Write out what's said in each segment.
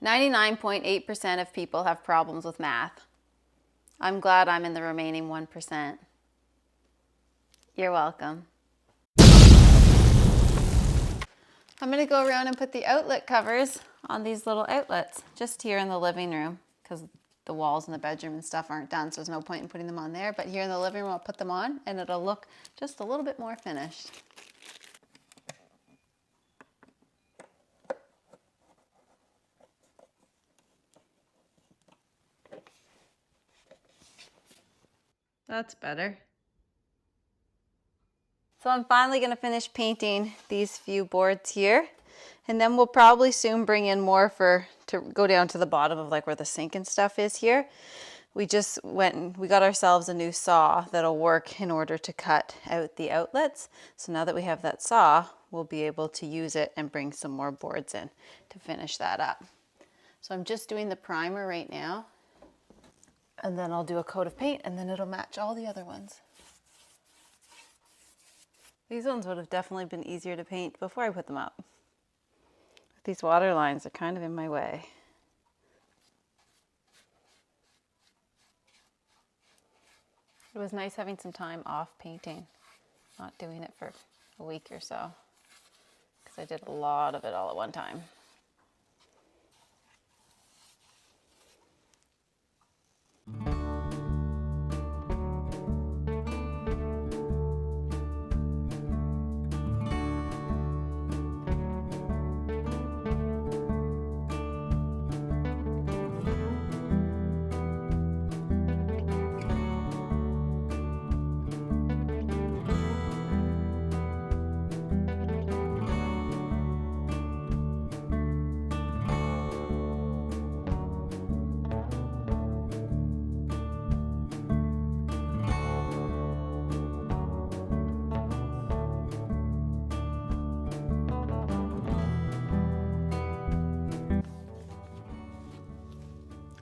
99.8% of people have problems with math. I'm glad I'm in the remaining 1%. You're welcome. I'm going to go around and put the outlet covers on these little outlets just here in the living room, because the walls in the bedroom and stuff aren't done, so there's no point in putting them on there. But here in the living room, I'll put them on and it'll look just a little bit more finished. That's better. So I'm finally going to finish painting these few boards here, and then we'll probably soon bring in more to go down to the bottom of like where the sink and stuff is here. We just went and we got ourselves a new saw that'll work in order to cut out the outlets. So now that we have that saw, we'll be able to use it and bring some more boards in to finish that up. So I'm just doing the primer right now, and then I'll do a coat of paint and then it'll match all the other ones. These ones would have definitely been easier to paint before I put them up. These water lines are kind of in my way. It was nice having some time off painting, not doing it for a week or so, because I did a lot of it all at one time.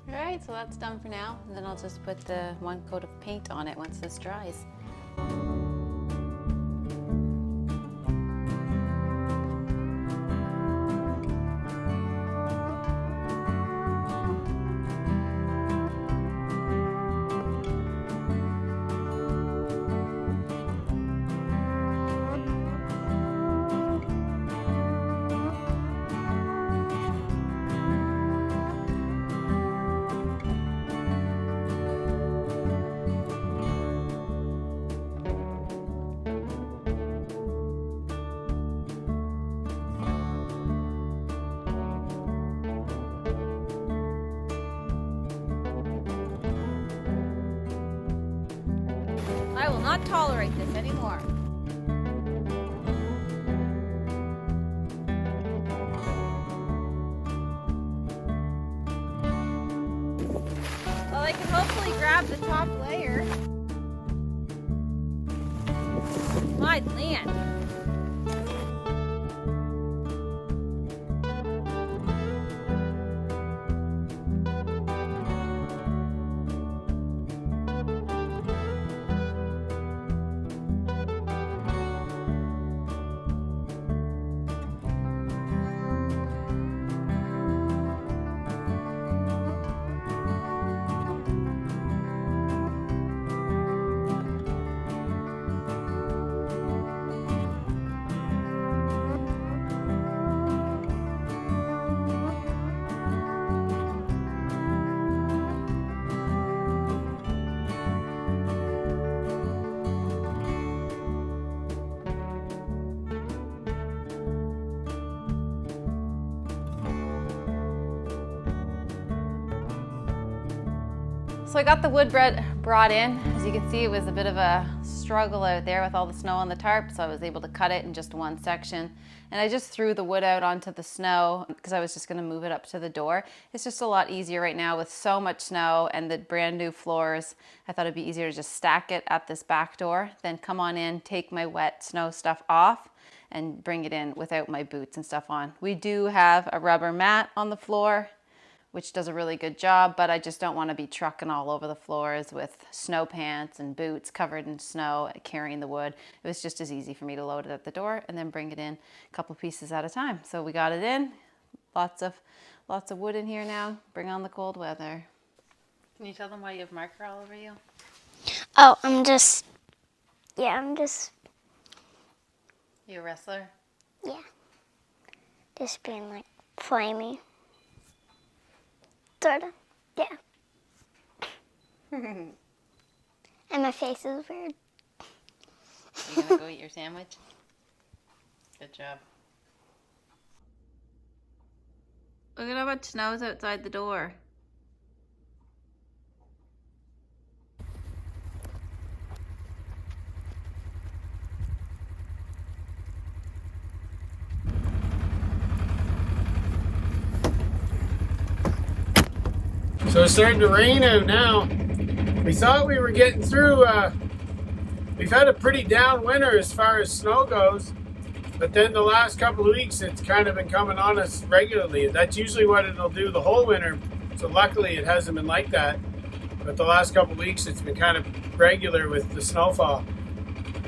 Alright, so that's done for now, and then I'll just put the one coat of paint on it once this dries. I will not tolerate this anymore. Well, I can hopefully grab the top layer. My land. So I got the wood brought in. As you can see, it was a bit of a struggle out there with all the snow on the tarp, so I was able to cut it in just one section. And I just threw the wood out onto the snow because I was just going to move it up to the door. It's just a lot easier right now with so much snow and the brand new floors. I thought it'd be easier to just stack it at this back door, then come on in, take my wet snow stuff off, and bring it in without my boots and stuff on. We do have a rubber mat on the floor, which does a really good job, but I just don't want to be trucking all over the floors with snow pants and boots covered in snow carrying the wood. It was just as easy for me to load it at the door and then bring it in a couple pieces at a time. So we got it in, lots of Lots of wood in here now. Bring on the cold weather. Can you tell them why you have marker all over you? Oh, You a wrestler? yeah, just being like flamey. Sorta, yeah. And my face is weird. Are you gonna go eat your sandwich? Good job. Look at how much snow's outside the door. So it's starting to rain out now. We thought we were getting through, we've had a pretty down winter as far as snow goes, but then the last couple of weeks it's kind of been coming on us regularly. That's usually what it'll do the whole winter, so luckily it hasn't been like that. But the last couple of weeks it's been kind of regular with the snowfall.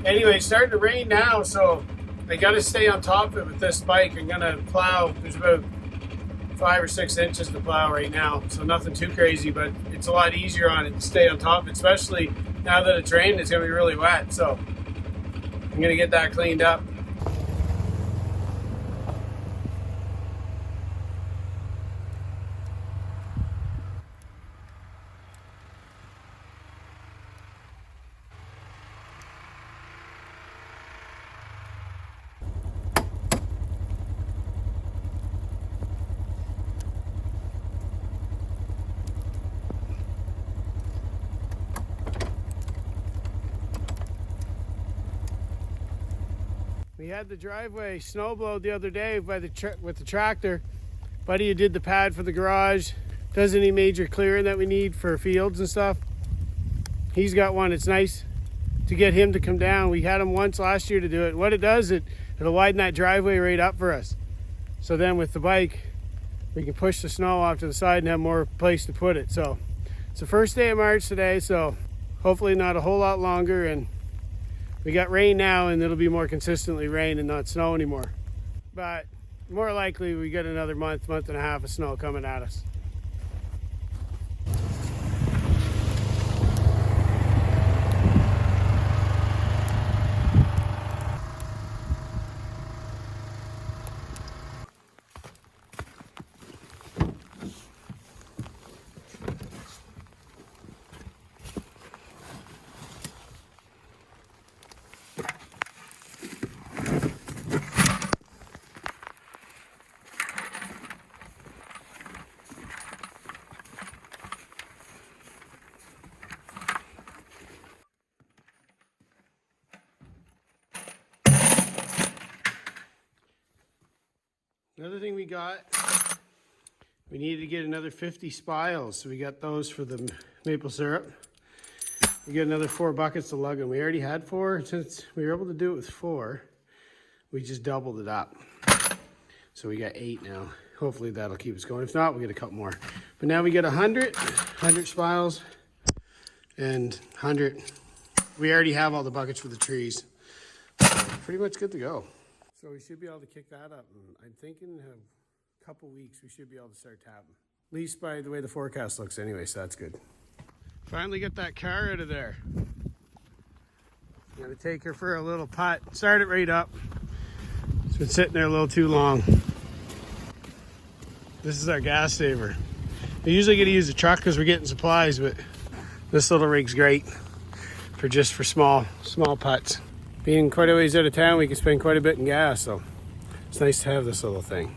Anyway, it's starting to rain now, so I gotta stay on top of it with this bike. I'm gonna plow, there's about 5 or 6 inches to plow right now, so nothing too crazy, but it's a lot easier on it to stay on top, especially now that it's raining. It's gonna be really wet, so I'm gonna get that cleaned up. We had the driveway snow blowed the other day by with the tractor. Buddy who did the pad for the garage, does any major clearing that we need for fields and stuff. He's got one. It's nice to get him to come down. We had him once last year to do it. What it does, it'll widen that driveway right up for us. So then with the bike, we can push the snow off to the side and have more place to put it. So it's the first day of March today, so hopefully not a whole lot longer, and we got rain now, and it'll be more consistently rain and not snow anymore. But more likely we get another month and a half of snow coming at us. Another thing we needed to get another 50 spiles, so we got those for the maple syrup. We got another 4 buckets to lug them. We already had 4. Since we were able to do it with 4, we just doubled it up. So we got 8 now. Hopefully that'll keep us going. If not, we'll get a couple more. But now we get 100 spiles and 100. We already have all the buckets for the trees. So pretty much good to go. So we should be able to kick that up. And I'm thinking in a couple weeks we should be able to start tapping. At least by the way the forecast looks anyway, so that's good. Finally get that car out of there. I'm gonna take her for a little putt. Start it right up. It's been sitting there a little too long. This is our gas saver. We usually get to use the truck because we're getting supplies, but this little rig's great for small putts. Being quite a ways out of town, we can spend quite a bit in gas, so it's nice to have this little thing.